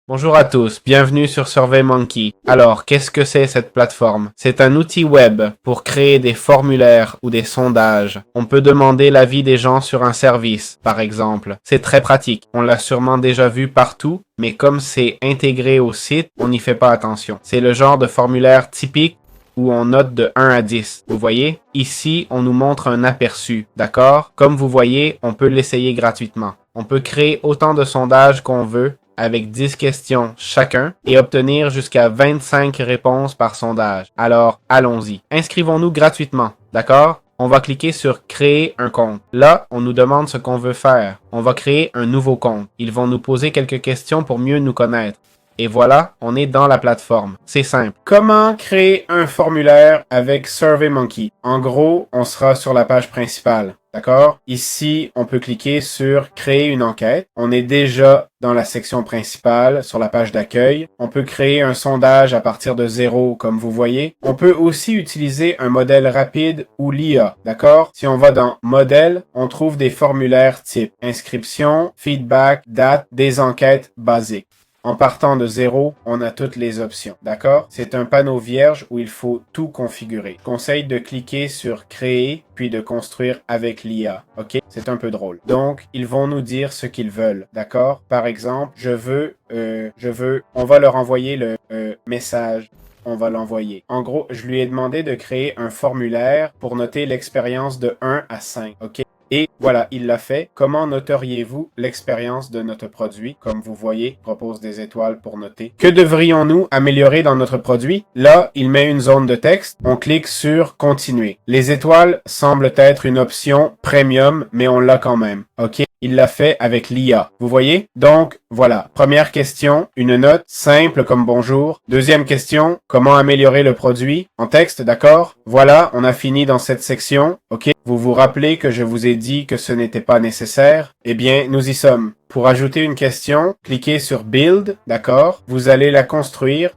Bonjour à tous, bienvenue sur SurveyMonkey. Alors, qu'est-ce que c'est cette plateforme? C'est un outil web pour créer des formulaires ou des sondages. On peut demander l'avis des gens sur un service, par exemple. C'est très pratique. On l'a sûrement déjà vu partout, mais comme c'est intégré au site, on n'y fait pas attention. C'est le genre de formulaire typique où on note de 1 à 10. Vous voyez? Ici, on nous montre un aperçu, d'accord? Comme vous voyez, on peut l'essayer gratuitement. On peut créer autant de sondages qu'on veut avec 10 questions chacun et obtenir jusqu'à 25 réponses par sondage. Alors, allons-y. Inscrivons-nous gratuitement, d'accord? On va cliquer sur « Créer un compte ». Là, on nous demande ce qu'on veut faire. On va créer un nouveau compte. Ils vont nous poser quelques questions pour mieux nous connaître. Et voilà, on est dans la plateforme. C'est simple. Comment créer un formulaire avec SurveyMonkey? En gros, on sera sur la page principale. D'accord? Ici, on peut cliquer sur créer une enquête. On est déjà dans la section principale, sur la page d'accueil. On peut créer un sondage à partir de 0, comme vous voyez. On peut aussi utiliser un modèle rapide ou l'IA. D'accord? Si on va dans modèle, on trouve des formulaires type inscription, feedback, date, des enquêtes basiques. En partant de 0, on a toutes les options, d'accord? C'est un panneau vierge où il faut tout configurer. Je conseille de cliquer sur créer, puis de construire avec l'IA, ok? C'est un peu drôle. Donc, ils vont nous dire ce qu'ils veulent, d'accord? Par exemple, on va leur envoyer le message. On va l'envoyer. En gros, je lui ai demandé de créer un formulaire pour noter l'expérience de 1 à 5, ok? Et voilà, il l'a fait. Comment noteriez-vous l'expérience de notre produit? Comme vous voyez, il propose des étoiles pour noter. Que devrions-nous améliorer dans notre produit? Là, il met une zone de texte. On clique sur Continuer. Les étoiles semblent être une option premium, mais on l'a quand même. OK? Il l'a fait avec l'IA. Vous voyez? Donc, voilà. Première question, une note simple comme bonjour. Deuxième question, comment améliorer le produit? En texte, d'accord? Voilà, on a fini dans cette section. OK? Vous vous rappelez que je vous ai dit que ce n'était pas nécessaire? Eh bien, nous y sommes. Pour ajouter une question, cliquez sur Build, d'accord? Vous allez la construire,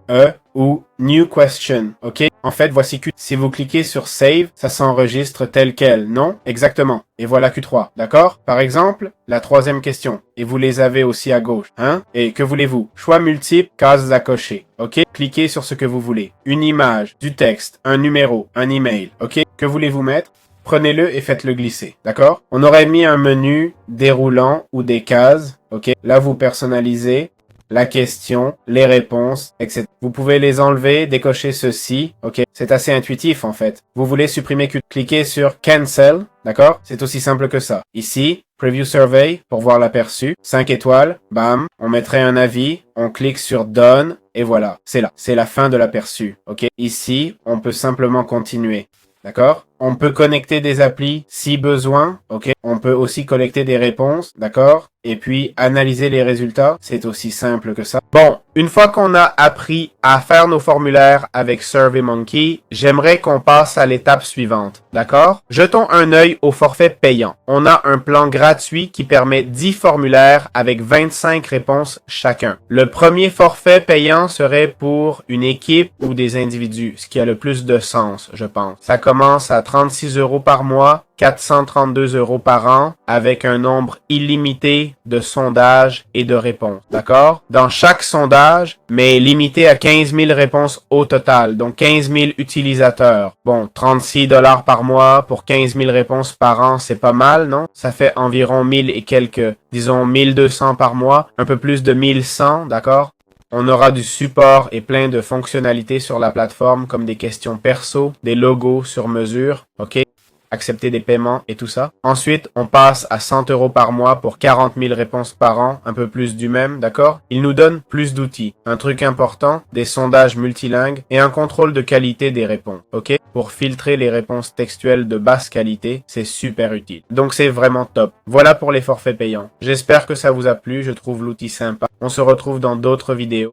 ou New Question, ok? En fait, voici Q. Si vous cliquez sur Save, ça s'enregistre tel quel, non? Exactement. Et voilà Q3, d'accord? Par exemple, la troisième question. Et vous les avez aussi à gauche, hein? Et que voulez-vous? Choix multiples, cases à cocher, ok? Cliquez sur ce que vous voulez. Une image, du texte, un numéro, un email, ok? Que voulez-vous mettre? Prenez-le et faites-le glisser, d'accord? On aurait mis un menu déroulant ou des cases, ok? Là, vous personnalisez la question, les réponses, etc. Vous pouvez les enlever, décocher ceci, ok? C'est assez intuitif, en fait. Vous voulez supprimer Q, cliquez sur Cancel, d'accord? C'est aussi simple que ça. Ici, Preview Survey, pour voir l'aperçu. 5 étoiles, bam. On mettrait un avis, on clique sur Done, et voilà. C'est là. C'est la fin de l'aperçu, ok? Ici, on peut simplement continuer. D'accord? On peut connecter des applis si besoin, ok? On peut aussi collecter des réponses, d'accord? Et puis, analyser les résultats, c'est aussi simple que ça. Bon, une fois qu'on a appris à faire nos formulaires avec SurveyMonkey, j'aimerais qu'on passe à l'étape suivante, d'accord? Jetons un œil au forfait payant. On a un plan gratuit qui permet 10 formulaires avec 25 réponses chacun. Le premier forfait payant serait pour une équipe ou des individus, ce qui a le plus de sens, je pense. Ça commence à 36 € par mois, 432 € par an, avec un nombre illimité de sondages et de réponses, d'accord? Dans chaque sondage, mais limité à 15 000 réponses au total, donc 15 000 utilisateurs. Bon, 36 $ par mois pour 15 000 réponses par an, c'est pas mal, non? Ça fait environ 1000 et quelques, disons 1200 par mois, un peu plus de 1100, d'accord? On aura du support et plein de fonctionnalités sur la plateforme comme des questions perso, des logos sur mesure, ok? Accepter des paiements et tout ça. Ensuite, on passe à 100 € par mois pour 40 000 réponses par an, un peu plus du même, d'accord? Il nous donne plus d'outils. Un truc important, des sondages multilingues et un contrôle de qualité des réponses, ok? Pour filtrer les réponses textuelles de basse qualité, c'est super utile. Donc c'est vraiment top. Voilà pour les forfaits payants. J'espère que ça vous a plu, je trouve l'outil sympa. On se retrouve dans d'autres vidéos.